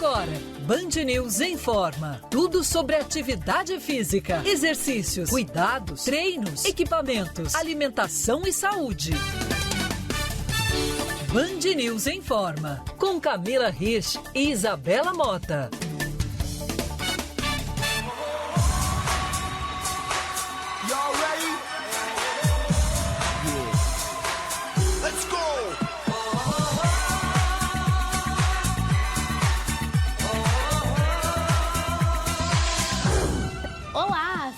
agora, Band News Informa. Tudo sobre atividade física, exercícios, cuidados, treinos, equipamentos, alimentação e saúde. Band News Informa, com Camila Rich e Isabela Mota.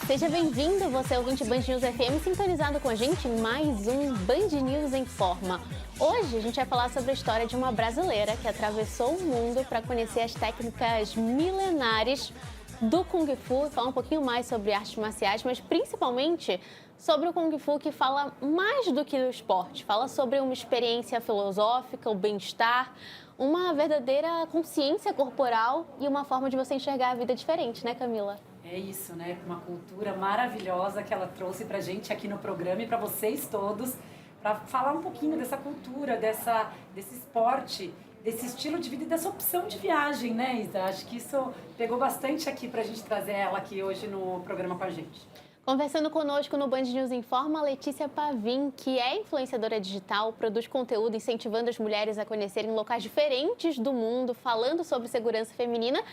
Seja bem-vindo, você é ouvinte Band News FM, sintonizado com a gente em mais um Band News Informa. Hoje a gente vai falar sobre a história de uma brasileira que atravessou o mundo para conhecer as técnicas milenares do Kung Fu, falar um pouquinho mais sobre artes marciais, mas principalmente sobre o Kung Fu, que fala mais do que o esporte, fala sobre uma experiência filosófica, o bem-estar, uma verdadeira consciência corporal e uma forma de você enxergar a vida diferente, né, Camila? É isso, né? Uma cultura maravilhosa que ela trouxe pra gente aqui no programa e para vocês todos, para falar um pouquinho dessa cultura, desse esporte, desse estilo de vida e dessa opção de viagem, né, Isa? Acho que isso pegou bastante aqui pra gente trazer ela aqui hoje no programa com a gente. Conversando conosco no Band News Informa, Letícia Pavin, que é influenciadora digital, produz conteúdo incentivando as mulheres a conhecerem locais diferentes do mundo, falando sobre segurança feminina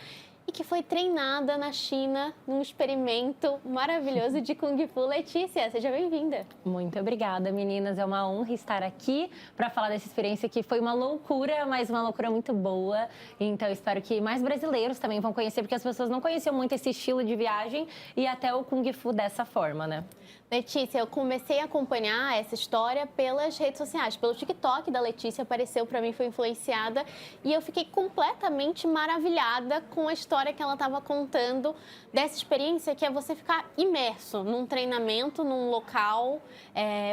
e que foi treinada na China num experimento maravilhoso de Kung Fu. Letícia, seja bem-vinda. Muito obrigada, meninas. É uma honra estar aqui para falar dessa experiência que foi uma loucura, mas uma loucura muito boa. Então, espero que mais brasileiros também vão conhecer, porque as pessoas não conheciam muito esse estilo de viagem e até o Kung Fu dessa forma, né? Letícia, eu comecei a acompanhar essa história pelas redes sociais. Pelo TikTok da Letícia, apareceu para mim, foi influenciada. E eu fiquei completamente maravilhada com a história que ela estava contando dessa experiência, que é você ficar imerso num treinamento, num local.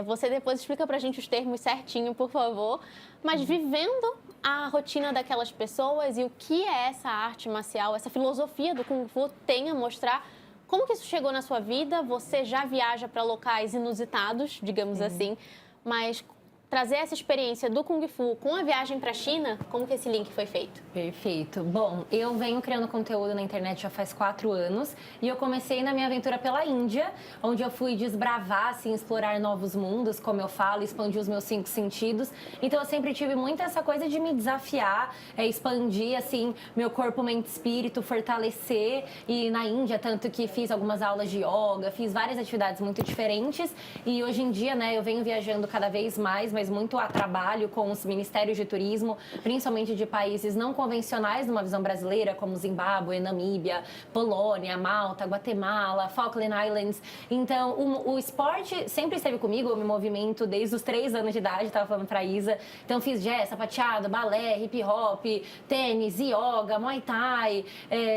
Você depois explica pra gente os termos certinho, por favor. Mas vivendo a rotina daquelas pessoas e o que é essa arte marcial, essa filosofia do Kung Fu tem a mostrar. Como que isso chegou na sua vida? Você já viaja para locais inusitados, digamos assim, mas trazer essa experiência do Kung Fu com a viagem para a China, como que esse link foi feito? Perfeito. Bom, eu venho criando conteúdo na internet já faz 4 anos e eu comecei na minha aventura pela Índia, onde eu fui desbravar, assim, explorar novos mundos, como eu falo, expandir os meus 5 sentidos. Então, eu sempre tive muito essa coisa de me desafiar, expandir, assim, meu corpo, mente e espírito, fortalecer. E na Índia, tanto que fiz algumas aulas de yoga, fiz várias atividades muito diferentes. E hoje em dia, né, eu venho viajando cada vez mais, mas muito a trabalho com os ministérios de turismo, principalmente de países não convencionais numa visão brasileira, como Zimbábue, Namíbia, Polônia, Malta, Guatemala, Falkland Islands. Então, o esporte sempre esteve comigo, eu me movimento desde os 3 anos de idade, estava falando pra Isa. Então, fiz jazz, sapateado, balé, hip hop, tênis, yoga, muay thai.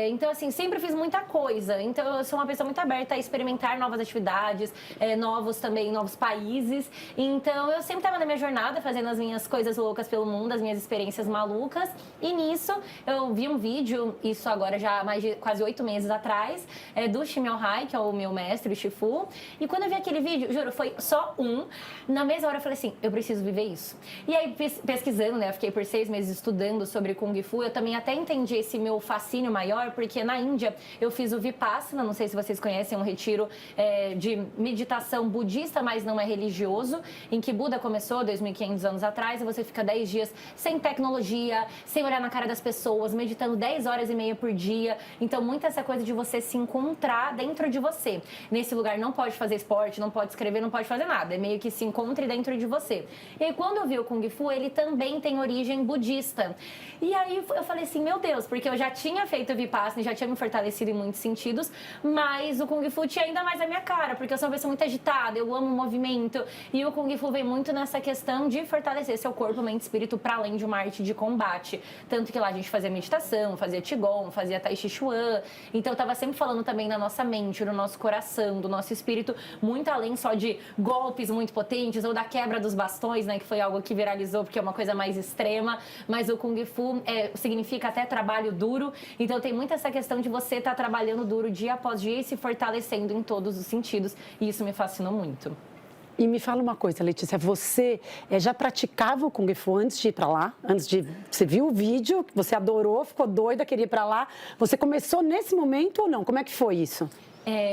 Então, assim, sempre fiz muita coisa. Então, eu sou uma pessoa muito aberta a experimentar novas atividades, novos países. Então, eu sempre estava na minha jornada, fazendo as minhas coisas loucas pelo mundo, as minhas experiências malucas. E nisso, eu vi um vídeo, isso agora já há mais de quase 8 meses atrás, do Shimiao Hai, que é o meu mestre, o Shifu. E quando eu vi aquele vídeo, juro, foi só na mesma hora eu falei assim, eu preciso viver isso. E aí, pesquisando, né, eu fiquei por 6 meses estudando sobre Kung Fu, eu também até entendi esse meu fascínio maior, porque na Índia eu fiz o Vipassana, não sei se vocês conhecem, um retiro de meditação budista, mas não é religioso, em que Buda começou 2.500 anos atrás, e você fica 10 dias sem tecnologia, sem olhar na cara das pessoas, meditando 10 horas e meia por dia. Então, muito essa coisa de você se encontrar dentro de você. Nesse lugar não pode fazer esporte, não pode escrever, não pode fazer nada. É meio que se encontre dentro de você. E aí, quando eu vi o Kung Fu, ele também tem origem budista. E aí, eu falei assim, meu Deus, porque eu já tinha feito o Vipassana, já tinha me fortalecido em muitos sentidos, mas o Kung Fu tinha ainda mais a minha cara, porque eu sou uma pessoa muito agitada, eu amo movimento, e o Kung Fu vem muito nessa questão de fortalecer seu corpo, mente e espírito para além de uma arte de combate. Tanto que lá a gente fazia meditação, fazia Qigong, fazia Tai Chi Chuan. Então eu tava sempre falando também da nossa mente, do nosso coração, do nosso espírito, muito além só de golpes muito potentes ou da quebra dos bastões, né, que foi algo que viralizou porque é uma coisa mais extrema, mas o Kung Fu significa até trabalho duro. Então tem muito essa questão de você estar trabalhando duro dia após dia e se fortalecendo em todos os sentidos. E isso me fascinou muito. E me fala uma coisa, Letícia, você já praticava o Kung Fu antes de ir para lá? Você viu o vídeo, você adorou, ficou doida, queria ir para lá. Você começou nesse momento ou não? Como é que foi isso?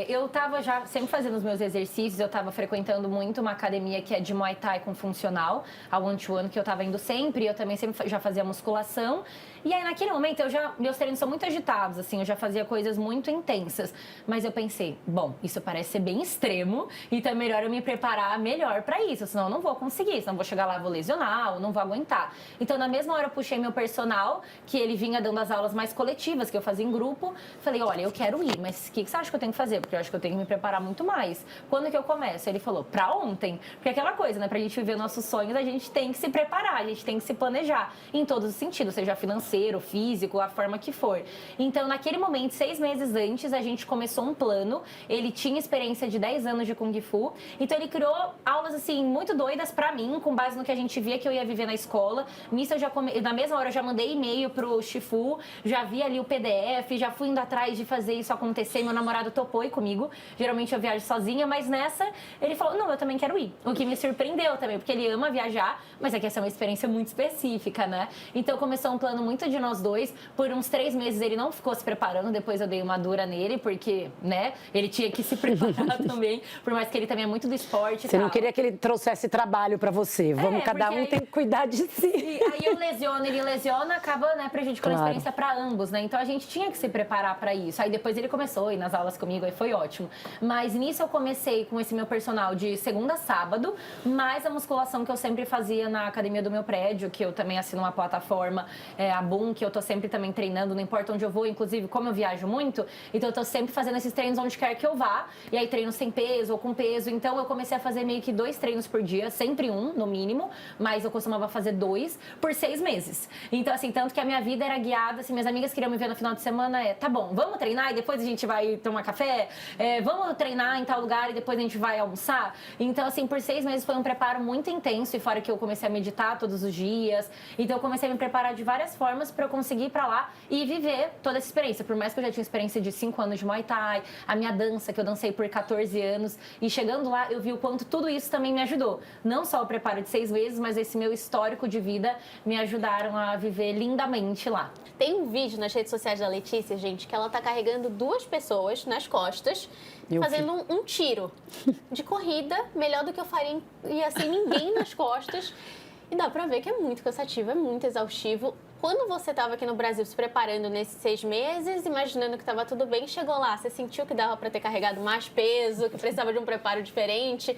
Eu estava já sempre fazendo os meus exercícios, eu estava frequentando muito uma academia que é de Muay Thai com funcional, a One to One, que eu estava indo sempre, eu também sempre já fazia musculação. E aí, naquele momento, meus treinos são muito agitados, assim, eu já fazia coisas muito intensas. Mas eu pensei, bom, isso parece ser bem extremo, então é melhor eu me preparar melhor para isso, senão eu não vou conseguir, senão eu vou chegar lá, vou lesionar, ou não vou aguentar. Então, na mesma hora, eu puxei meu personal, que ele vinha dando as aulas mais coletivas, que eu fazia em grupo. Falei, olha, eu quero ir, mas o que você acha que eu tenho que fazer? Porque eu acho que eu tenho que me preparar muito mais. Quando que eu começo? Ele falou, pra ontem. Porque aquela coisa, né, pra gente viver nossos sonhos, a gente tem que se preparar, a gente tem que se planejar, em todos os sentidos, seja financeiro, físico, a forma que for. Então, naquele momento, 6 meses antes, a gente começou um plano. Ele tinha experiência de 10 anos de Kung Fu. Então, ele criou aulas, assim, muito doidas pra mim, com base no que a gente via que eu ia viver na escola. Nisso, na mesma hora, eu já mandei e-mail pro Shifu, já vi ali o PDF, já fui indo atrás de fazer isso acontecer. Meu namorado topou ir comigo. Geralmente, eu viajo sozinha, mas nessa, ele falou, não, eu também quero ir. O que me surpreendeu também, porque ele ama viajar, mas é que essa é uma experiência muito específica, né? Então, começou um plano muito de nós dois. Por uns 3 meses ele não ficou se preparando, depois eu dei uma dura nele, porque, né, ele tinha que se preparar também, por mais que ele também é muito do esporte. Você não queria que ele trouxesse trabalho pra você, cada um tem que cuidar de si. E aí eu lesiono, ele lesiona, acaba, né, prejudicando a experiência pra ambos, né, então a gente tinha que se preparar pra isso. Aí depois ele começou a ir nas aulas comigo, aí foi ótimo. Mas nisso eu comecei com esse meu personal de segunda a sábado, mais a musculação que eu sempre fazia na academia do meu prédio, que eu também assino uma plataforma, a Boom, que eu tô sempre também treinando, não importa onde eu vou, inclusive como eu viajo muito, então eu tô sempre fazendo esses treinos onde quer que eu vá, e aí treino sem peso ou com peso, então eu comecei a fazer meio que 2 treinos por dia, sempre um, no mínimo, mas eu costumava fazer 2 por 6 meses. Então, assim, tanto que a minha vida era guiada, assim, minhas amigas queriam me ver no final de semana, tá bom, vamos treinar e depois a gente vai tomar café, vamos treinar em tal lugar e depois a gente vai almoçar. Então, assim, por 6 meses foi um preparo muito intenso, e fora que eu comecei a meditar todos os dias, então eu comecei a me preparar de várias formas para eu conseguir ir pra lá e viver toda essa experiência. Por mais que eu já tinha experiência de 5 anos de Muay Thai, a minha dança, que eu dancei por 14 anos, e chegando lá eu vi o quanto tudo isso também me ajudou. Não só o preparo de 6 meses, mas esse meu histórico de vida me ajudaram a viver lindamente lá. Tem um vídeo nas redes sociais da Letícia, gente, que ela tá carregando 2 pessoas nas costas, fazendo um tiro de corrida, melhor do que eu faria, ia sem ninguém nas costas. E dá pra ver que é muito cansativo, é muito exaustivo. Quando você estava aqui no Brasil se preparando nesses 6 meses, imaginando que estava tudo bem, chegou lá, você sentiu que dava para ter carregado mais peso, que precisava de um preparo diferente?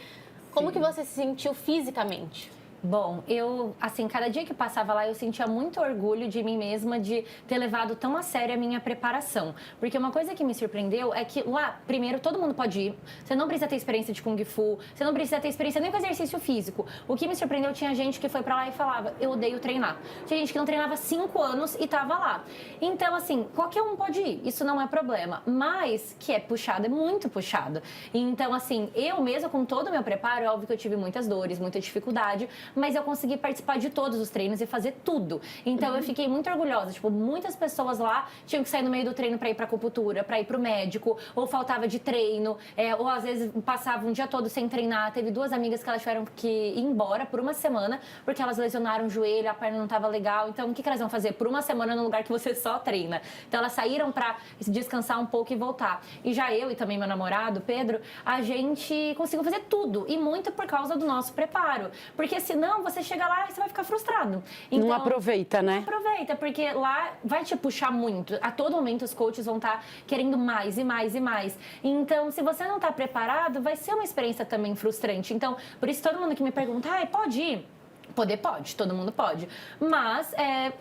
Como que você se sentiu fisicamente? Bom, eu, assim, cada dia que passava lá, eu sentia muito orgulho de mim mesma de ter levado tão a sério a minha preparação. Porque uma coisa que me surpreendeu é que lá, primeiro, todo mundo pode ir. Você não precisa ter experiência de Kung Fu, você não precisa ter experiência nem com exercício físico. O que me surpreendeu, tinha gente que foi pra lá e falava, eu odeio treinar. Tinha gente que não treinava 5 anos e tava lá. Então, assim, qualquer um pode ir, isso não é problema. Mas, que é puxado, é muito puxado. Então, assim, eu mesma, com todo o meu preparo, é óbvio que eu tive muitas dores, muita dificuldade, mas eu consegui participar de todos os treinos e fazer tudo. Então, eu fiquei muito orgulhosa. Tipo, muitas pessoas lá tinham que sair no meio do treino pra ir pra acupuntura, pra ir pro médico, ou faltava de treino, ou às vezes passava um dia todo sem treinar. Teve 2 amigas que elas tiveram que ir embora por uma semana, porque elas lesionaram o joelho, a perna não tava legal. Então, o que elas vão fazer? Por uma semana num lugar que você só treina. Então, elas saíram pra descansar um pouco e voltar. E já eu e também meu namorado, Pedro, a gente conseguiu fazer tudo. E muito por causa do nosso preparo. Porque senão você chega lá e você vai ficar frustrado. Então, não aproveita, né? Não aproveita, porque lá vai te puxar muito. A todo momento os coaches vão estar querendo mais e mais e mais. Então, se você não está preparado, vai ser uma experiência também frustrante. Então, por isso todo mundo que me pergunta, pode ir? Poder pode, todo mundo pode. Mas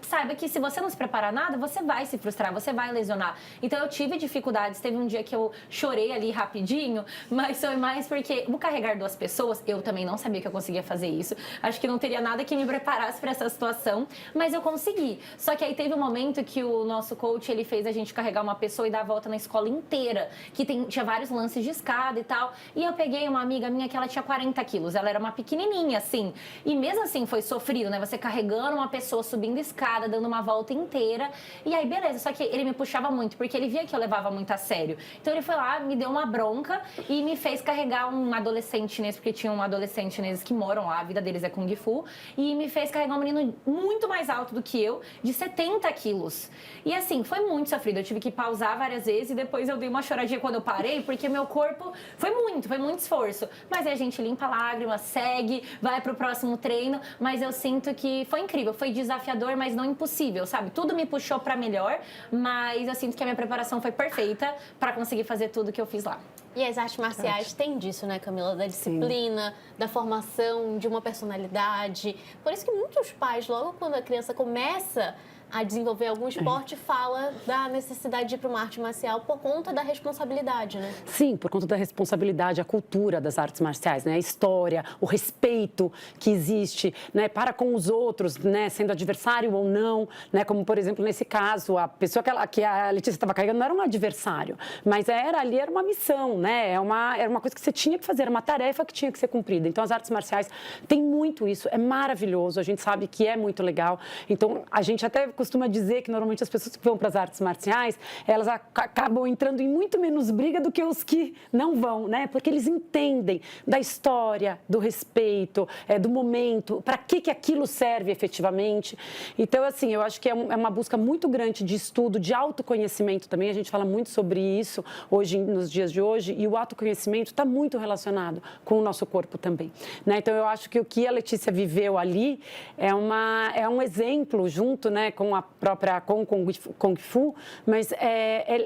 saiba que se você não se preparar nada, você vai se frustrar, você vai lesionar. Então eu tive dificuldades, teve um dia que eu chorei ali rapidinho, mas foi mais porque o carregar 2 pessoas, eu também não sabia que eu conseguia fazer isso. Acho que não teria nada que me preparasse para essa situação, mas eu consegui. Só que aí teve um momento que o nosso coach, ele fez a gente carregar uma pessoa e dar a volta na escola inteira, que tinha vários lances de escada e tal. E eu peguei uma amiga minha que ela tinha 40 quilos, ela era uma pequenininha, assim. E mesmo assim, assim, foi sofrido, né? Você carregando uma pessoa, subindo escada, dando uma volta inteira. E aí, beleza. Só que ele me puxava muito, porque ele via que eu levava muito a sério. Então ele foi lá, me deu uma bronca e me fez carregar um adolescente chinês, porque tinha um adolescente chinês que moram lá, a vida deles é Kung Fu, e me fez carregar um menino muito mais alto do que eu, de 70 quilos. E assim, foi muito sofrido. Eu tive que pausar várias vezes e depois eu dei uma choradinha quando eu parei, porque meu corpo foi muito esforço. Mas aí a gente limpa a lágrima, segue, vai pro próximo treino, mas eu sinto que foi incrível, foi desafiador, mas não impossível, sabe? Tudo me puxou pra melhor, mas eu sinto que a minha preparação foi perfeita pra conseguir fazer tudo que eu fiz lá. E as artes marciais têm disso, né, Camila? Da disciplina, da formação de uma personalidade. Por isso que muitos pais, logo quando a criança começa a desenvolver algum esporte, fala da necessidade de ir para uma arte marcial por conta da responsabilidade, né? Sim, por conta da responsabilidade, a cultura das artes marciais, né? A história, o respeito que existe, né? Para com os outros, né? Sendo adversário ou não, né? Como, por exemplo, nesse caso, a pessoa que a Letícia estava carregando não era um adversário, mas era uma missão, né? Era uma coisa que você tinha que fazer, era uma tarefa que tinha que ser cumprida. Então, as artes marciais têm muito isso, é maravilhoso, a gente sabe que é muito legal. Então, a gente até costuma dizer que normalmente as pessoas que vão para as artes marciais, elas acabam entrando em muito menos briga do que os que não vão, né? Porque eles entendem da história, do respeito, do momento, para que aquilo serve efetivamente. Então, assim, eu acho que é uma busca muito grande de estudo, de autoconhecimento também. A gente fala muito sobre isso hoje, nos dias de hoje, e o autoconhecimento está muito relacionado com o nosso corpo também, né? Então, eu acho que o que a Letícia viveu ali é um exemplo junto, né, com a própria Kung Fu, mas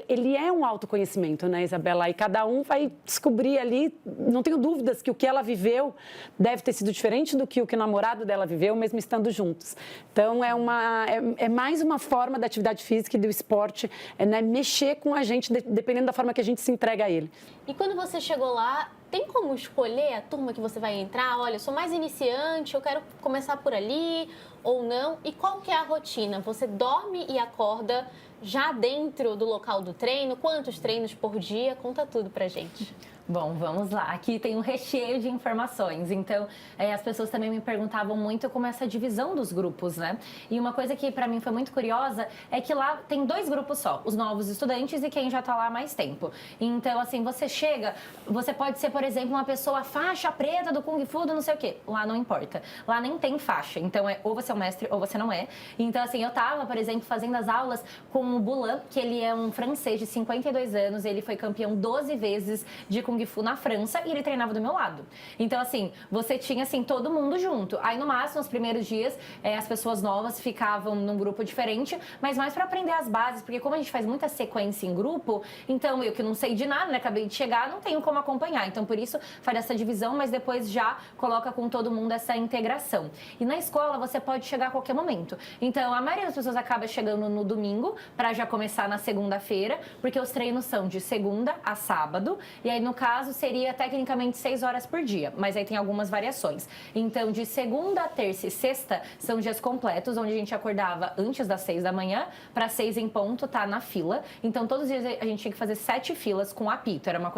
ele é um autoconhecimento, né, Isabela? E cada um vai descobrir ali, não tenho dúvidas que o que ela viveu deve ter sido diferente do que o namorado dela viveu, mesmo estando juntos. Então, é mais uma forma da atividade física e do esporte, né, mexer com a gente, dependendo da forma que a gente se entrega a ele. E quando você chegou lá, tem como escolher a turma que você vai entrar? Olha, eu sou mais iniciante, eu quero começar por ali ou não? E qual que é a rotina? Você dorme e acorda já dentro do local do treino? Quantos treinos por dia? Conta tudo pra gente. Bom, vamos lá. Aqui tem um recheio de informações. Então, as pessoas também me perguntavam muito como essa divisão dos grupos, né? E uma coisa que para mim foi muito curiosa é que lá tem 2 grupos só, os novos estudantes e quem já tá lá há mais tempo. Então, assim, você chega, você pode ser, por exemplo, uma pessoa faixa preta do Kung Fu, do não sei o quê. Lá não importa. Lá nem tem faixa. Então, ou você é um mestre ou você não é. Então, assim, eu tava, por exemplo, fazendo as aulas com o Boulan, que ele é um francês de 52 anos, ele foi campeão 12 vezes de Kung Fu na França e ele treinava do meu lado. Então, assim, você tinha, assim, todo mundo junto. Aí, no máximo, nos primeiros dias, as pessoas novas ficavam num grupo diferente, mas mais para aprender as bases, porque como a gente faz muita sequência em grupo, então eu que não sei de nada, né, acabei de chegar, não tenho como acompanhar. Então, por isso, faz essa divisão, mas depois já coloca com todo mundo essa integração. E na escola, você pode chegar a qualquer momento. Então, a maioria das pessoas acaba chegando no domingo, para já começar na segunda-feira, porque os treinos são de segunda a sábado, e aí, no caso, seria tecnicamente 6 horas por dia, mas aí tem algumas variações. Então, de segunda, terça e sexta são dias completos, onde a gente acordava antes das 6 da manhã, para 6 em ponto, tá na fila. Então, todos os dias a gente tinha que fazer 7 filas com apito, era uma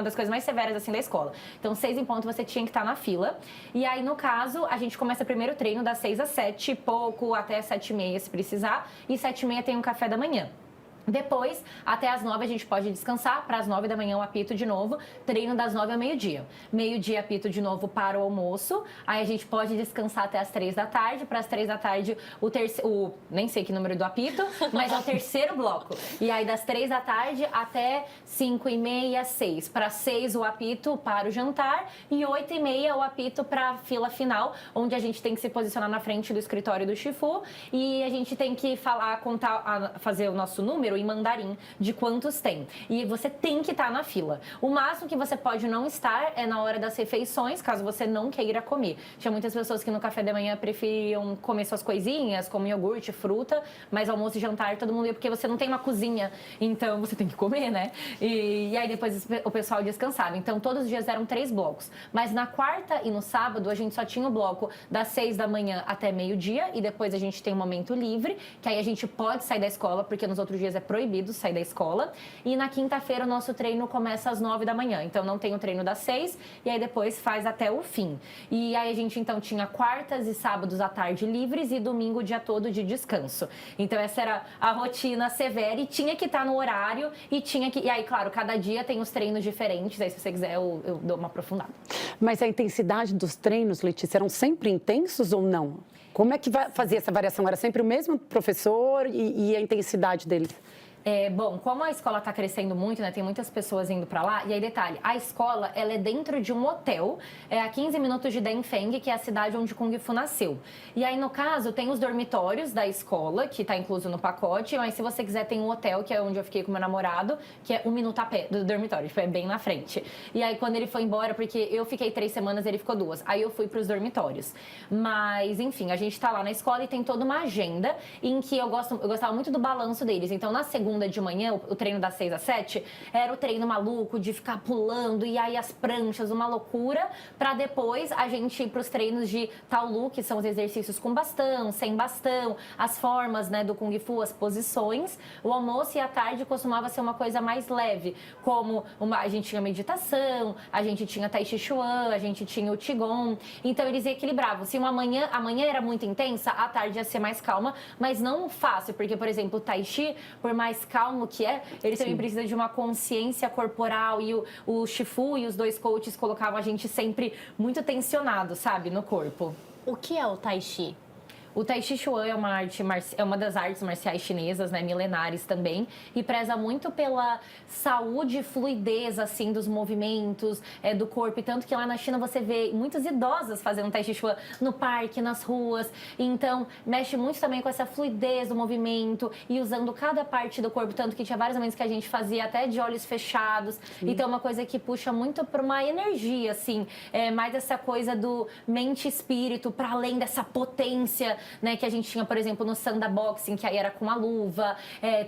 das coisas mais severas, assim, da escola. Então, 6 em ponto você tinha que estar na fila. E aí, no caso, a gente começa primeiro o treino das 6 às 7, pouco, até 7h30 se precisar, e 7h30 tem um café da manhã. Depois, até as 9 a gente pode descansar, para as 9 da manhã o apito de novo, treino das 9 ao meio-dia. Meio-dia apito de novo para o almoço, aí a gente pode descansar até as 3 da tarde, para as 3 da tarde nem sei que número do apito, mas é o terceiro bloco. E aí das 3 da tarde até 5h30, 6. Para 6 o apito para o jantar e 8h30 o apito para a fila final, onde a gente tem que se posicionar na frente do escritório do Shifu e a gente tem que fazer o nosso número em mandarim de quantos tem. E você tem que estar na fila. O máximo que você pode não estar é na hora das refeições, caso você não queira comer. Tinha muitas pessoas que no café da manhã preferiam comer suas coisinhas, como iogurte, fruta, mas almoço e jantar todo mundo ia, porque você não tem uma cozinha, então você tem que comer, né? E aí depois o pessoal descansava. Então todos os dias eram 3 blocos. Mas na quarta e no sábado a gente só tinha o bloco das 6 da manhã até meio-dia e depois a gente tem um momento livre, que aí a gente pode sair da escola, porque nos outros dias é proibido sair da escola. E na quinta-feira o nosso treino começa às 9 da manhã. Então não tem o treino das 6 e aí depois faz até o fim. E aí a gente então tinha quartas e sábados à tarde livres e domingo o dia todo de descanso. Então essa era a rotina severa e tinha que estar no horário e tinha que... E aí, claro, cada dia tem os treinos diferentes, aí se você quiser eu dou uma aprofundada. Mas a intensidade dos treinos, Letícia, eram sempre intensos ou não? Como é que fazia essa variação? Era sempre o mesmo professor e a intensidade deles? Bom, como a escola está crescendo muito, né, tem muitas pessoas indo para lá, e aí detalhe, a escola ela é dentro de um hotel, a 15 minutos de Daifeng, que é a cidade onde Kung Fu nasceu. E aí, no caso, tem os dormitórios da escola, que está incluso no pacote, mas se você quiser tem um hotel, que é onde eu fiquei com meu namorado, que é 1 minuto a pé do dormitório, tipo, é bem na frente. E aí, quando ele foi embora, porque eu fiquei 3 semanas, ele ficou 2, aí eu fui para os dormitórios. Mas, enfim, a gente está lá na escola e tem toda uma agenda em que eu gostava muito do balanço deles. Então, na segunda de manhã, o treino das 6 às 7, era o treino maluco de ficar pulando e aí as pranchas, uma loucura, pra depois a gente ir pros treinos de Taolu, que são os exercícios com bastão, sem bastão, as formas, né, do Kung Fu, as posições. O almoço e a tarde costumava ser uma coisa mais leve, como a gente tinha meditação, a gente tinha Tai Chi Chuan, a gente tinha o Qigong. Então eles equilibravam. Se a manhã era muito intensa, a tarde ia ser mais calma, mas não fácil, porque, por exemplo, o Tai Chi, por mais calmo que ele também precisa de uma consciência corporal e o Shifu e os 2 coaches colocavam a gente sempre muito tensionado, sabe, no corpo. O que é o Tai Chi? O Tai Chi Chuan é uma das artes marciais chinesas, né, milenares também, e preza muito pela saúde e fluidez, assim, dos movimentos, do corpo. E tanto que lá na China você vê muitas idosas fazendo Tai Chi Chuan no parque, nas ruas. Então, mexe muito também com essa fluidez do movimento e usando cada parte do corpo. Tanto que tinha vários momentos que a gente fazia até de olhos fechados. Sim. Então, é uma coisa que puxa muito para uma energia, assim, mais essa coisa do mente e espírito, para além dessa potência, né, que a gente tinha, por exemplo, no Sanda Boxing, que aí era com a luva,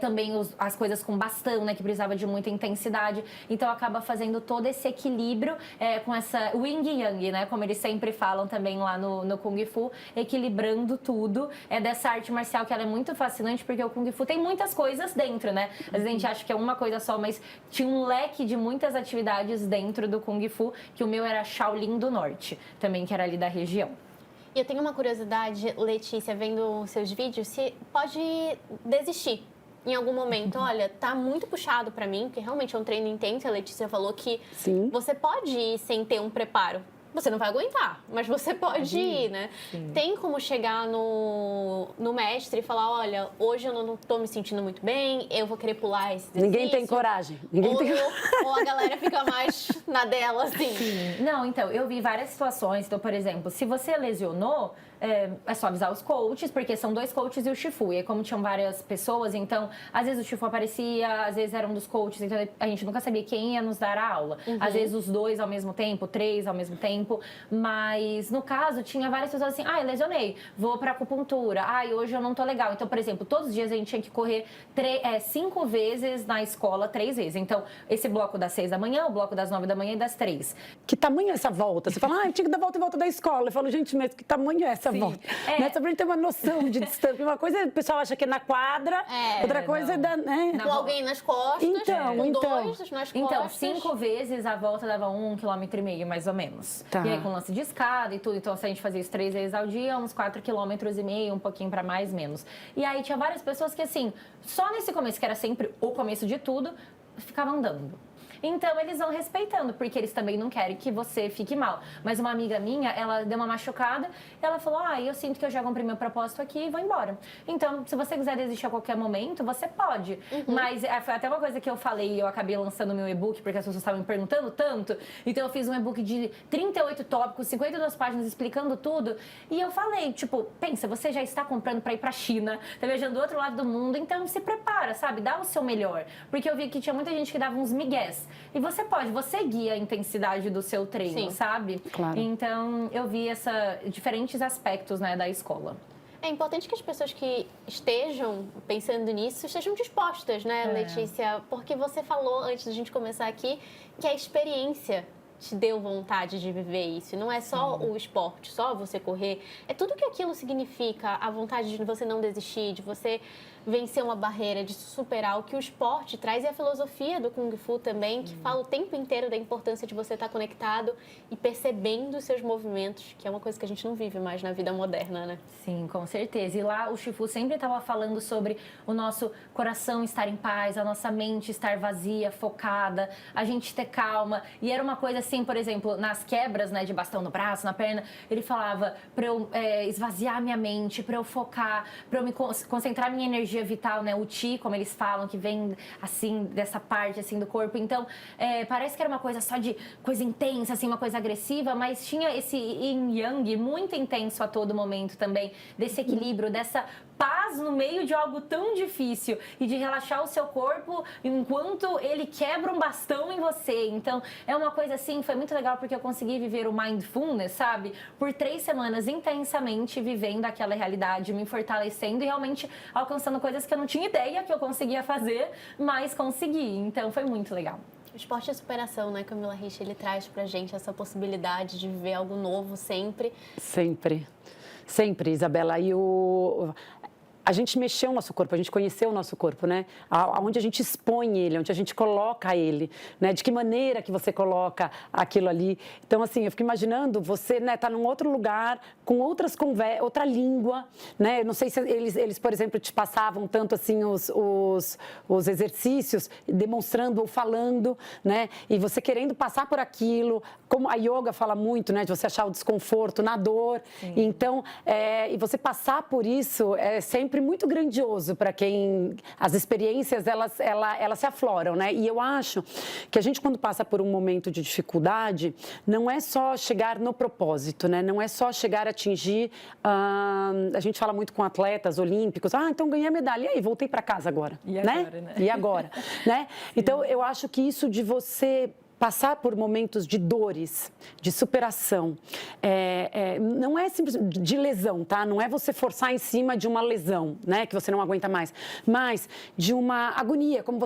também as coisas com bastão, né, que precisava de muita intensidade. Então, acaba fazendo todo esse equilíbrio com essa Yin Yang, né, como eles sempre falam também lá no Kung Fu, equilibrando tudo. Dessa arte marcial que ela é muito fascinante, porque o Kung Fu tem muitas coisas dentro, né? Às vezes a gente acha que é uma coisa só, mas tinha um leque de muitas atividades dentro do Kung Fu, que o meu era Shaolin do Norte, também, que era ali da região. E eu tenho uma curiosidade, Letícia, vendo seus vídeos, se pode desistir em algum momento. Olha, tá muito puxado pra mim, porque realmente é um treino intenso. A Letícia falou que Sim. Você pode ir sem ter um preparo. Você não vai aguentar, mas você pode ir, né? Sim. Tem como chegar no mestre e falar, olha, hoje eu não tô me sentindo muito bem, eu vou querer pular esse exercício. Ninguém tem coragem. Ou a galera fica mais na dela, assim. Sim. Não, então, eu vi várias situações. Então, por exemplo, se você lesionou, é só avisar os coaches, porque são 2 coaches e o Shifu. E aí, como tinham várias pessoas, então, às vezes o Shifu aparecia, às vezes era um dos coaches, então a gente nunca sabia quem ia nos dar a aula. Uhum. Às vezes os 2 ao mesmo tempo, 3 ao mesmo tempo. Mas, no caso, tinha várias pessoas assim, lesionei, vou pra acupuntura, hoje eu não tô legal. Então, por exemplo, todos os dias a gente tinha que correr 5 vezes na escola, 3 vezes. Então, esse bloco das 6 da manhã, o bloco das 9 da manhã e das 3. Que tamanho é essa volta? Você fala, eu tinha que dar volta e volta da escola. Eu falo, gente, mas que tamanho é essa volta? Né? Só pra gente ter uma noção de distância. Uma coisa o pessoal acha que é na quadra, outra coisa não. Com alguém nas costas, com 2 nas costas. Então, 5 vezes a volta dava 1,5 km, mais ou menos. Tá. E aí, com lance de escada e tudo. Então, se a gente fazia isso 3 vezes ao dia, uns 4,5 km, um pouquinho pra mais, menos. E aí, tinha várias pessoas que, assim, só nesse começo, que era sempre o começo de tudo, ficavam andando. Então, eles vão respeitando, porque eles também não querem que você fique mal. Mas uma amiga minha, ela deu uma machucada, ela falou, eu sinto que eu já cumpri meu propósito aqui e vou embora. Então, se você quiser desistir a qualquer momento, você pode. Uhum. Mas foi até uma coisa que eu falei e eu acabei lançando meu e-book, porque as pessoas estavam me perguntando tanto. Então, eu fiz um e-book de 38 tópicos, 52 páginas explicando tudo. E eu falei, pensa, você já está comprando para ir pra China, tá viajando do outro lado do mundo, então se prepara, sabe? Dá o seu melhor. Porque eu vi que tinha muita gente que dava uns migués. E você guia a intensidade do seu treino, Sim. sabe? Claro. Então, eu vi diferentes aspectos, né, da escola. É importante que as pessoas que estejam pensando nisso estejam dispostas, né, Letícia? Porque você falou, antes da gente começar aqui, que a experiência te deu vontade de viver isso. Não é só o esporte, só você correr. É tudo que aquilo significa, a vontade de você não desistir, de você vencer uma barreira, de superar o que o esporte traz, e a filosofia do Kung Fu também, que fala o tempo inteiro da importância de você estar conectado e percebendo os seus movimentos, que é uma coisa que a gente não vive mais na vida moderna, né? Sim, com certeza. E lá o Shifu sempre estava falando sobre o nosso coração estar em paz, a nossa mente estar vazia, focada, a gente ter calma. E era uma coisa assim, por exemplo, nas quebras, né, de bastão no braço, na perna, ele falava para eu esvaziar minha mente, para eu focar, para eu me concentrar minha energia vital, né, o Qi, como eles falam, que vem assim dessa parte assim do corpo. Então, parece que era uma coisa só de coisa intensa, assim, uma coisa agressiva, mas tinha esse yin yang muito intenso a todo momento também, desse equilíbrio, dessa paz no meio de algo tão difícil e de relaxar o seu corpo enquanto ele quebra um bastão em você. Então, é uma coisa assim, foi muito legal porque eu consegui viver o mindfulness, sabe? Por 3 semanas intensamente vivendo aquela realidade, me fortalecendo e realmente alcançando coisas que eu não tinha ideia que eu conseguia fazer, mas consegui. Então, foi muito legal. O esporte é superação, né, Camila Rich? Ele traz pra gente essa possibilidade de viver algo novo sempre. Sempre. Sempre, Isabela. E a gente mexeu o nosso corpo, a gente conheceu o nosso corpo, né? Onde a gente expõe ele, onde a gente coloca ele, né? De que maneira que você coloca aquilo ali. Então, assim, eu fico imaginando você, né, tá num outro lugar, com outras conversas, outra língua, né? Eu não sei se eles, por exemplo, te passavam tanto assim os exercícios, demonstrando ou falando, né? E você querendo passar por aquilo, como a yoga fala muito, né? De você achar o desconforto na dor. Sim. Então, e você passar por isso é sempre muito grandioso para quem as experiências elas se afloram, né? E eu acho que a gente, quando passa por um momento de dificuldade, não é só chegar no propósito, né? Não é só chegar a atingir. A gente fala muito com atletas olímpicos, então ganhei a medalha, e aí voltei para casa agora, e agora, né? E agora, né? Então eu acho que isso de você passar por momentos de dores, de superação, não é simplesmente de lesão, tá? Não é você forçar em cima de uma lesão, né? Que você não aguenta mais, mas de uma agonia, como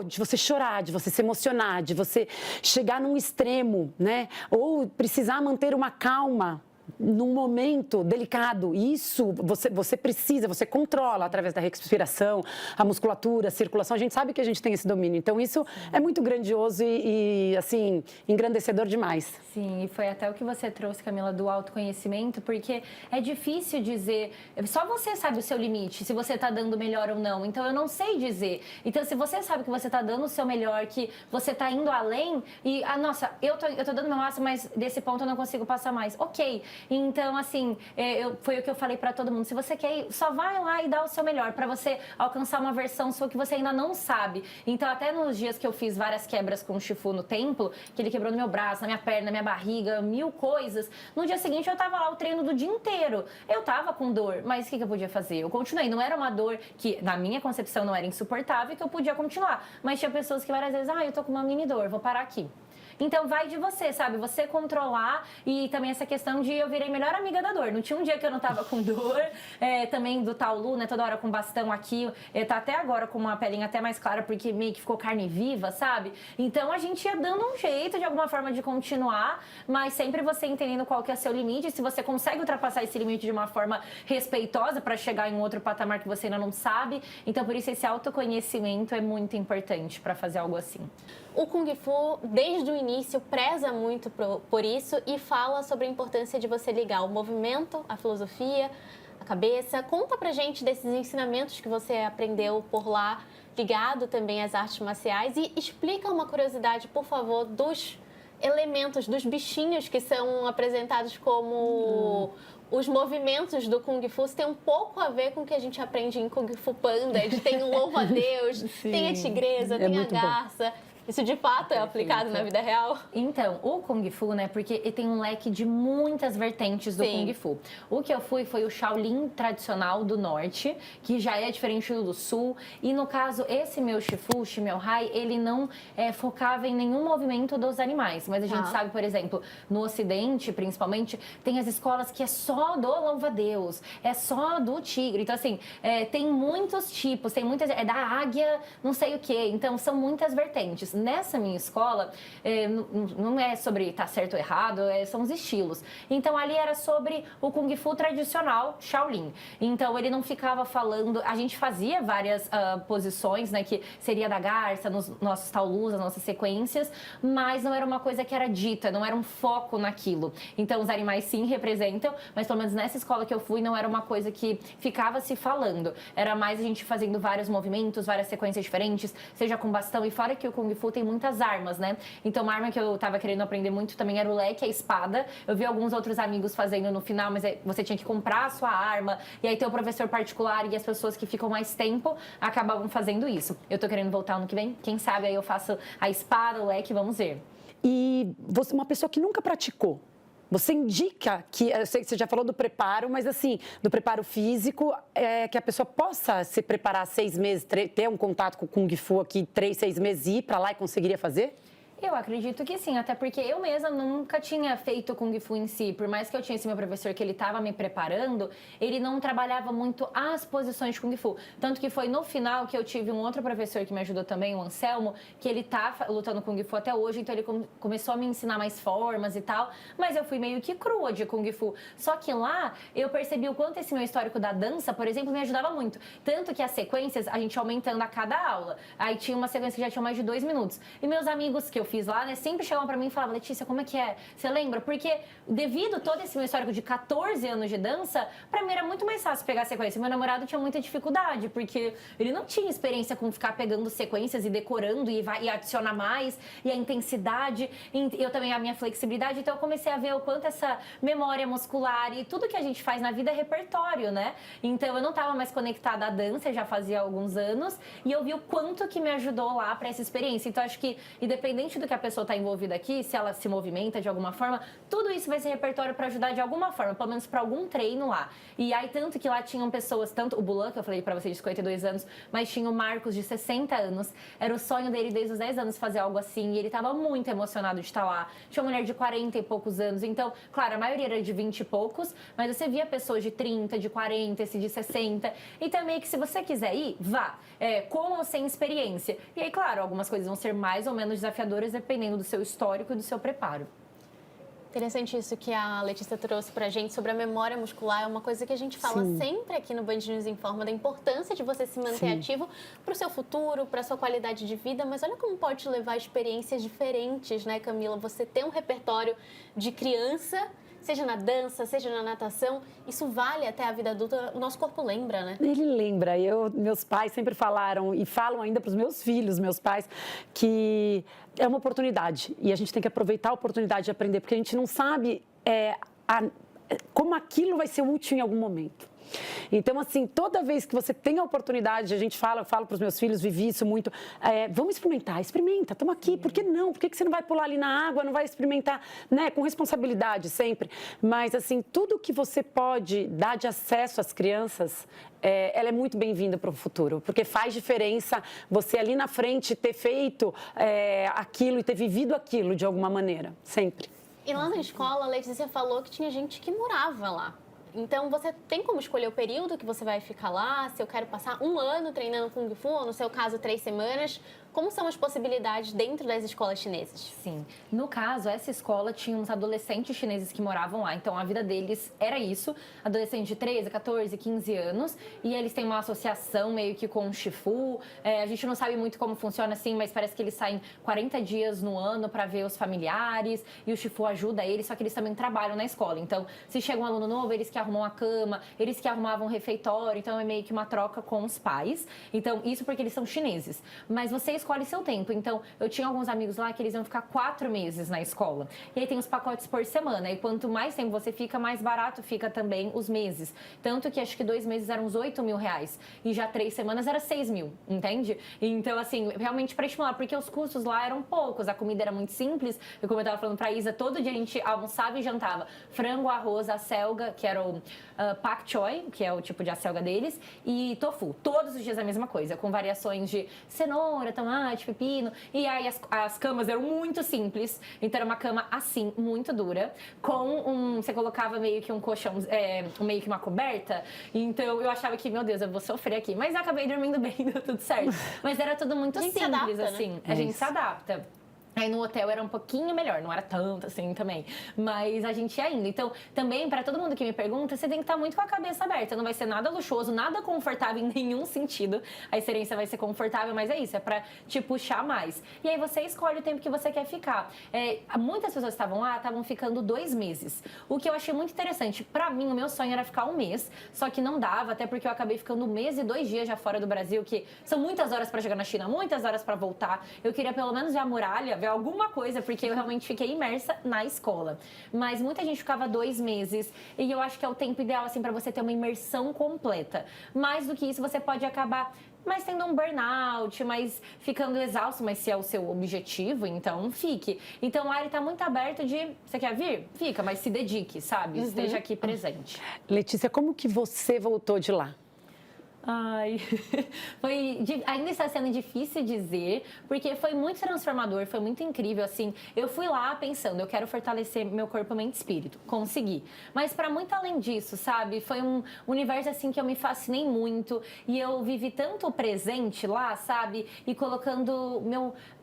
de você chorar, de você se emocionar, de você chegar num extremo, né? Ou precisar manter uma calma num momento delicado. Isso você precisa, você controla através da respiração, a musculatura, a circulação. A gente sabe que a gente tem esse domínio. Então, isso é muito grandioso e assim, engrandecedor demais. Sim, e foi até o que você trouxe, Camila, do autoconhecimento, porque é difícil dizer, só você sabe o seu limite, se você está dando melhor ou não. Então, eu não sei dizer. Então, se você sabe que você está dando o seu melhor, que você está indo além e, nossa, eu tô dando meu máximo, mas desse ponto eu não consigo passar mais. Ok. Então, assim, foi o que eu falei pra todo mundo. Se você quer ir, só vai lá e dá o seu melhor pra você alcançar uma versão sua que você ainda não sabe. Então, até nos dias que eu fiz várias quebras com o Shifu no templo, que ele quebrou no meu braço, na minha perna, na minha barriga, 1000 coisas, no dia seguinte eu tava lá o treino do dia inteiro. Eu tava com dor, mas o que eu podia fazer? Eu continuei. Não era uma dor que, na minha concepção, não era insuportável, que eu podia continuar. Mas tinha pessoas que várias vezes, eu tô com uma mini dor, vou parar aqui. Então, vai de você, sabe? Você controlar e também essa questão de eu virei melhor amiga da dor. Não tinha um dia que eu não tava com dor. Também do Taolu, né? Toda hora com bastão aqui. Tá até agora com uma pelinha até mais clara, porque meio que ficou carne viva, sabe? Então, a gente ia dando um jeito, de alguma forma, de continuar, mas sempre você entendendo qual que é o seu limite. Se você consegue ultrapassar esse limite de uma forma respeitosa para chegar em um outro patamar que você ainda não sabe. Então, por isso, esse autoconhecimento é muito importante para fazer algo assim. O Kung Fu, desde o início, preza muito por isso e fala sobre a importância de você ligar o movimento, a filosofia, a cabeça. Conta pra gente desses ensinamentos que você aprendeu por lá, ligado também às artes marciais, e explica uma curiosidade, por favor, dos elementos, dos bichinhos que são apresentados como... Os movimentos do Kung Fu têm um pouco a ver com o que a gente aprende em Kung Fu Panda, de tem um louva-a-Deus, tem a tigresa, tem a garça. Isso de fato é aplicado na vida real? Então, o Kung Fu, né, porque ele tem um leque de muitas vertentes do Kung Fu. O que eu fui foi o Shaolin tradicional do norte, que já é diferente do sul. E no caso, esse meu Shifu, Shimmel Hai, ele não focava em nenhum movimento dos animais. Mas a gente sabe, por exemplo, no ocidente, principalmente, tem as escolas que é só do louva-a-Deus, é só do tigre. Então, assim, tem muitos tipos, tem muitas... da águia, não sei o quê. Então, são muitas vertentes. nessa minha escola, não é sobre tá certo ou errado, são os estilos. Então, ali era sobre o Kung Fu tradicional Shaolin. Então, ele não ficava falando... A gente fazia várias posições, né, que seria da garça, nos nossos taolus, as nossas sequências, mas não era uma coisa que era dita, não era um foco naquilo. Então, os animais sim representam, mas pelo menos nessa escola que eu fui, não era uma coisa que ficava se falando. Era mais a gente fazendo vários movimentos, várias sequências diferentes, seja com bastão, e fora que o Kung Fu tem muitas armas, né? Então, uma arma que eu tava querendo aprender muito também era o leque, a espada. Eu vi alguns outros amigos fazendo no final, mas você tinha que comprar a sua arma, e aí tem o professor particular e as pessoas que ficam mais tempo acabavam fazendo isso. Eu tô querendo voltar ano que vem, quem sabe aí eu faço a espada, o leque, vamos ver. E você, uma pessoa que nunca praticou, você indica que, eu sei que você já falou do preparo, mas assim, do preparo físico, que a pessoa possa se preparar 6 meses, ter um contato com o Kung Fu aqui 3, 6 meses e ir para lá e conseguiria fazer? Eu acredito que sim, até porque eu mesma nunca tinha feito Kung Fu em si. Por mais que eu tinha esse meu professor que ele estava me preparando, ele não trabalhava muito as posições de Kung Fu. Tanto que foi no final que eu tive um outro professor que me ajudou também, o Anselmo, que ele tá lutando Kung Fu até hoje, então ele começou a me ensinar mais formas e tal, mas eu fui meio que crua de Kung Fu. Só que lá eu percebi o quanto esse meu histórico da dança, por exemplo, me ajudava muito. Tanto que as sequências, a gente aumentando a cada aula. Aí tinha uma sequência que já tinha mais de 2 minutos. E meus amigos que eu fiz lá, né, sempre chegavam pra mim e falavam: Letícia, como é que é? Você lembra? Porque devido todo esse meu histórico de 14 anos de dança, pra mim era muito mais fácil pegar a sequência. Meu namorado tinha muita dificuldade, porque ele não tinha experiência com ficar pegando sequências e decorando e adicionar mais, e a intensidade, e eu também a minha flexibilidade. Então eu comecei a ver o quanto essa memória muscular e tudo que a gente faz na vida é repertório, né? Então eu não tava mais conectada à dança, já fazia alguns anos, e eu vi o quanto que me ajudou lá pra essa experiência. Então acho que, independente do que a pessoa está envolvida aqui, se ela se movimenta de alguma forma, tudo isso vai ser repertório para ajudar de alguma forma, pelo menos para algum treino lá. E aí, tanto que lá tinham pessoas, tanto o Bulan, que eu falei para você, de 52 anos, mas tinha o Marcos, de 60 anos. Era o sonho dele desde os 10 anos fazer algo assim, e ele estava muito emocionado de estar lá. Tinha uma mulher de 40 e poucos anos, então, claro, a maioria era de 20 e poucos, mas você via pessoas de 30, de 40, esse de 60. E também que se você quiser ir, vá, com ou sem experiência. E aí, claro, algumas coisas vão ser mais ou menos desafiadoras, dependendo do seu histórico e do seu preparo. Interessante isso que a Letícia trouxe pra gente sobre a memória muscular. É uma coisa que a gente fala sempre aqui no Band News Informa, da importância de você se manter ativo para o seu futuro, para a sua qualidade de vida. Mas olha como pode te levar a experiências diferentes, né, Camila? Você ter um repertório de criança, seja na dança, seja na natação, isso vale até a vida adulta, o nosso corpo lembra, né? Ele lembra. Meus pais sempre falaram, e falam ainda para os meus filhos, meus pais, que é uma oportunidade. E a gente tem que aproveitar a oportunidade de aprender, porque a gente não sabe como aquilo vai ser útil em algum momento. Então, assim, toda vez que você tem a oportunidade, eu falo para os meus filhos, vivi isso muito, vamos experimentar, experimenta, estamos aqui, por que não? Por que você não vai pular ali na água, não vai experimentar, né? Com responsabilidade sempre. Mas, assim, tudo que você pode dar de acesso às crianças, ela é muito bem-vinda para o futuro, porque faz diferença você ali na frente ter feito aquilo e ter vivido aquilo de alguma maneira, sempre. E lá na escola, a Letícia falou que tinha gente que morava lá. Então, você tem como escolher o período que você vai ficar lá? Se eu quero passar 1 ano treinando Kung Fu, ou no seu caso, 3 semanas. Como são as possibilidades dentro das escolas chinesas? Sim. No caso, essa escola tinha uns adolescentes chineses que moravam lá. Então, a vida deles era isso. Adolescentes de 13, 14, 15 anos. E eles têm uma associação meio que com o Shifu. A gente não sabe muito como funciona assim, mas parece que eles saem 40 dias no ano para ver os familiares. E o Shifu ajuda eles, só que eles também trabalham na escola. Então, se chega um aluno novo, eles que arrumam a cama, eles que arrumavam o refeitório. Então, é meio que uma troca com os pais. Então, isso porque eles são chineses. Mas você escolhe seu tempo. Então, eu tinha alguns amigos lá que eles iam ficar 4 meses na escola. E aí tem os pacotes por semana. E quanto mais tempo você fica, mais barato fica também os meses. Tanto que acho que 2 meses eram uns 8 mil reais. E já 3 semanas era 6 mil, entende? Então, assim, realmente para estimular, porque os custos lá eram poucos. A comida era muito simples. E como eu tava falando pra Isa, todo dia a gente almoçava e jantava frango, arroz, acelga, que era o pak choi, que é o tipo de acelga deles, e tofu. Todos os dias a mesma coisa, com variações de cenoura, tomate, tomate, pepino. E aí as camas eram muito simples. Então era uma cama assim, muito dura. Você colocava meio que um colchão, meio que uma coberta. Então eu achava que, meu Deus, eu vou sofrer aqui. Mas eu acabei dormindo bem, deu tudo certo. Mas era tudo muito simples, adapta, assim. né? A gente se adapta. Aí no hotel era um pouquinho melhor, não era tanto assim também, mas a gente ia indo. Então, também, para todo mundo que me pergunta, você tem que estar muito com a cabeça aberta. Não vai ser nada luxuoso, nada confortável em nenhum sentido. A experiência vai ser confortável, mas é isso, é pra te puxar mais. E aí você escolhe o tempo que você quer ficar. Muitas pessoas que estavam lá, estavam ficando 2 meses. O que eu achei muito interessante, pra mim, o meu sonho era ficar 1 mês, só que não dava, até porque eu acabei ficando 1 mês e 2 dias já fora do Brasil, que são muitas horas pra chegar na China, muitas horas pra voltar. Eu queria pelo menos ver a muralha, alguma coisa, porque eu realmente fiquei imersa na escola. Mas muita gente ficava 2 meses e eu acho que é o tempo ideal, assim, para você ter uma imersão completa. Mais do que isso, você pode acabar tendo um burnout, mas ficando exausto, mas se é o seu objetivo, então fique. Então lá ele tá muito aberto você quer vir? Fica, mas se dedique, sabe? Esteja aqui presente. Letícia, como que você voltou de lá? Ai, ainda está sendo difícil dizer, porque foi muito transformador, foi muito incrível, assim, eu fui lá pensando, eu quero fortalecer meu corpo, mente e espírito, consegui, mas para muito além disso, sabe, foi um universo, assim, que eu me fascinei muito, e eu vivi tanto o presente lá, sabe, e colocando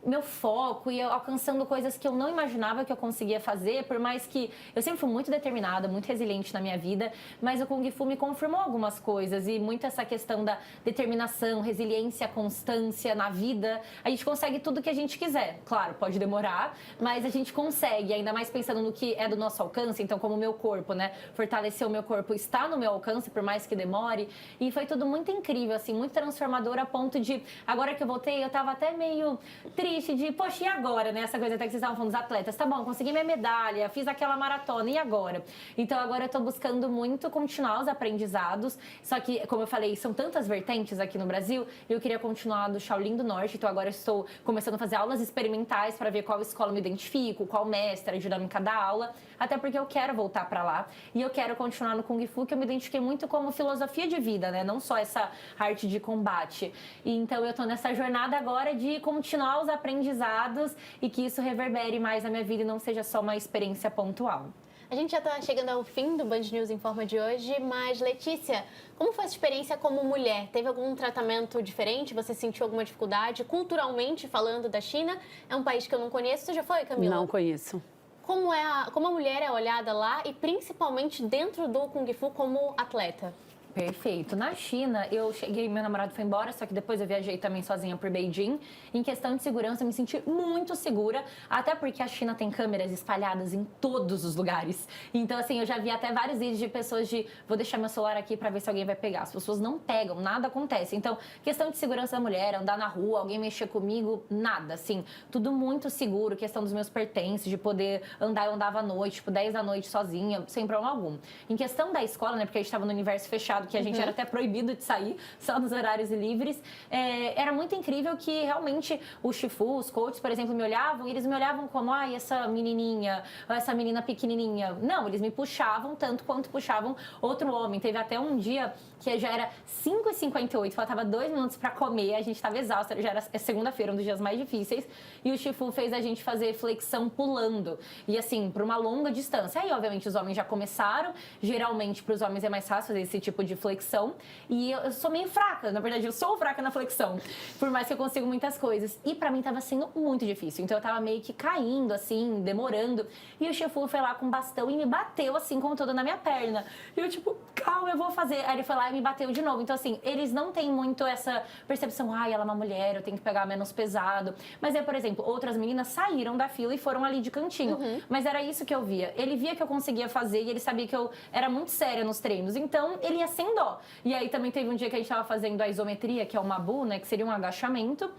meu foco e alcançando coisas que eu não imaginava que eu conseguia fazer, por mais que eu sempre fui muito determinada, muito resiliente na minha vida, mas o Kung Fu me confirmou algumas coisas e muito essa questão da determinação, resiliência, constância na vida. A gente consegue tudo que a gente quiser. Claro, pode demorar, mas a gente consegue, ainda mais pensando no que é do nosso alcance. Então, como o meu corpo, né? Fortalecer o meu corpo está no meu alcance, por mais que demore. E foi tudo muito incrível, assim, muito transformador a ponto de, agora que eu voltei, eu tava até meio triste de, poxa, e agora, né? Essa coisa até que vocês estavam falando dos atletas. Tá bom, consegui minha medalha, fiz aquela maratona, e agora? Então, agora eu tô buscando muito continuar os aprendizados. Só que, como eu falei, são tantas vertentes aqui no Brasil, eu queria continuar do Shaolin do Norte, então agora eu estou começando a fazer aulas experimentais para ver qual escola eu me identifico, qual mestre ajudando em cada aula, até porque eu quero voltar para lá e eu quero continuar no Kung Fu, que eu me identifiquei muito como filosofia de vida, né? Não só essa arte de combate. E então eu tô nessa jornada agora de continuar os aprendizados e que isso reverbere mais na minha vida e não seja só uma experiência pontual. A gente já está chegando ao fim do Band News Informa de hoje, mas Letícia, como foi a sua experiência como mulher? Teve algum tratamento diferente? Você sentiu alguma dificuldade? Culturalmente falando da China, é um país que eu não conheço. Você já foi, Camila? Não conheço. Como a mulher é olhada lá e principalmente dentro do Kung Fu como atleta? Perfeito. Na China, eu cheguei, meu namorado foi embora, só que depois eu viajei também sozinha por Beijing. Em questão de segurança, eu me senti muito segura, até porque a China tem câmeras espalhadas em todos os lugares. Então, assim, eu já vi até vários vídeos de pessoas vou deixar meu celular aqui pra ver se alguém vai pegar. As pessoas não pegam, nada acontece. Então, questão de segurança da mulher, andar na rua, alguém mexer comigo, nada, assim. Tudo muito seguro, questão dos meus pertences, de poder andar, eu andava à noite, tipo, 10 da noite sozinha, sem problema algum. Em questão da escola, né, porque a gente tava no universo fechado, que a gente era até proibido de sair, só nos horários livres. Era muito incrível que realmente os Shifu, os coaches, por exemplo, me olhavam, e eles me olhavam como, essa menininha, essa menina pequenininha. Não, eles me puxavam tanto quanto puxavam outro homem. Teve até um dia que já era 5h58, faltava 2 minutos pra comer, a gente tava exausta, já era segunda-feira, um dos dias mais difíceis, e o Shifu fez a gente fazer flexão pulando, e assim, por uma longa distância. Aí, obviamente, os homens já começaram, geralmente, pros homens é mais fácil fazer esse tipo de flexão, e eu sou meio fraca, na verdade, eu sou fraca na flexão, por mais que eu consiga muitas coisas, e pra mim tava sendo muito difícil, então eu tava meio que caindo, assim, demorando, e o Shifu foi lá com um bastão e me bateu, assim, com todo na minha perna, e eu, tipo, calma, eu vou fazer. Aí ele foi lá e me bateu de novo. Então, assim, eles não têm muito essa percepção, ela é uma mulher, eu tenho que pegar menos pesado. Mas por exemplo, outras meninas saíram da fila e foram ali de cantinho. Mas era isso que eu via. Ele via que eu conseguia fazer e ele sabia que eu era muito séria nos treinos. Então, ele ia sem dó. E aí também teve um dia que a gente tava fazendo a isometria, que é o Mabu, né, que seria um agachamento.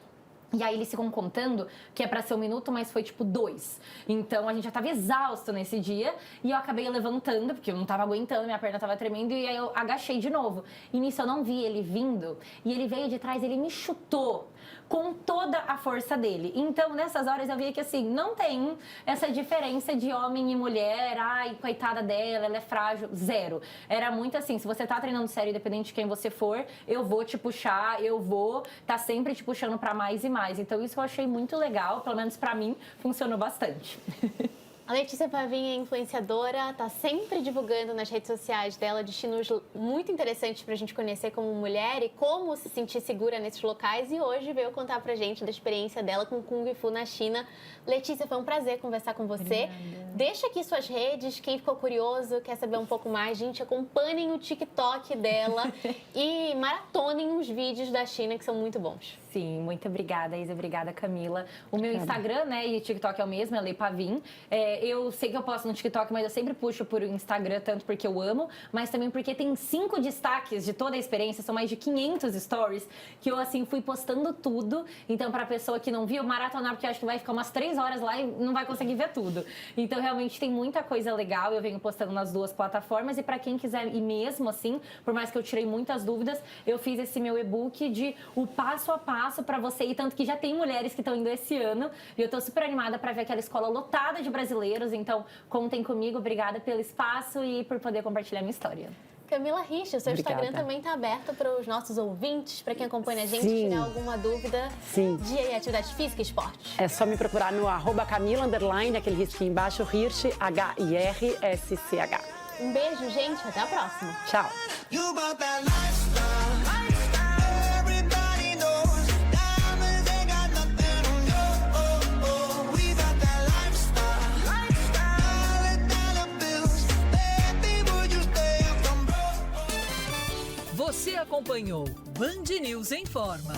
E aí eles ficam contando que é pra ser 1 minuto, mas foi tipo 2. Então a gente já tava exausto nesse dia e eu acabei levantando, porque eu não tava aguentando, minha perna tava tremendo, e aí eu agachei de novo. E nisso eu não vi ele vindo, e ele veio de trás, ele me chutou com toda a força dele. Então, nessas horas eu via que, assim, não tem essa diferença de homem e mulher, coitada dela, ela é frágil, zero. Era muito assim, se você tá treinando sério, independente de quem você for, eu vou te puxar, eu vou tá sempre te puxando pra mais e mais. mais. Então isso eu achei muito legal, pelo menos pra mim, funcionou bastante. A Letícia Pavin é influenciadora, está sempre divulgando nas redes sociais dela destinos muito interessantes para a gente conhecer como mulher e como se sentir segura nesses locais. E hoje veio contar pra gente da experiência dela com Kung Fu na China. Letícia, foi um prazer conversar com você. Obrigada. Deixa aqui suas redes, quem ficou curioso, quer saber um pouco mais, gente, acompanhem o TikTok dela e maratonem os vídeos da China que são muito bons. Sim, muito obrigada, Isa. Obrigada, Camila. O meu Instagram, né, e o TikTok é o mesmo, é Lei Pavin. Eu sei que eu posto no TikTok, mas eu sempre puxo por Instagram, tanto porque eu amo, mas também porque tem 5 destaques de toda a experiência, são mais de 500 stories, que eu, assim, fui postando tudo. Então, pra pessoa que não viu, maratonar, porque eu acho que vai ficar umas 3 horas lá e não vai conseguir ver tudo. Então, realmente, tem muita coisa legal, eu venho postando nas 2 plataformas. E pra quem quiser ir mesmo, assim, por mais que eu tirei muitas dúvidas, eu fiz esse meu e-book de o passo a passo para você ir, tanto que já tem mulheres que estão indo esse ano e eu tô super animada para ver aquela escola lotada de brasileiros, então contem comigo, obrigada pelo espaço e por poder compartilhar minha história. Camila Richa, o seu Instagram também está aberto para os nossos ouvintes, para quem acompanha a gente, tirar alguma dúvida de atividade física e esporte. É só me procurar no @Camila_, aquele risquinho embaixo, Hirsch, HIRSCH. Um beijo, gente, até a próxima. Tchau. Você acompanhou Band News em Forma.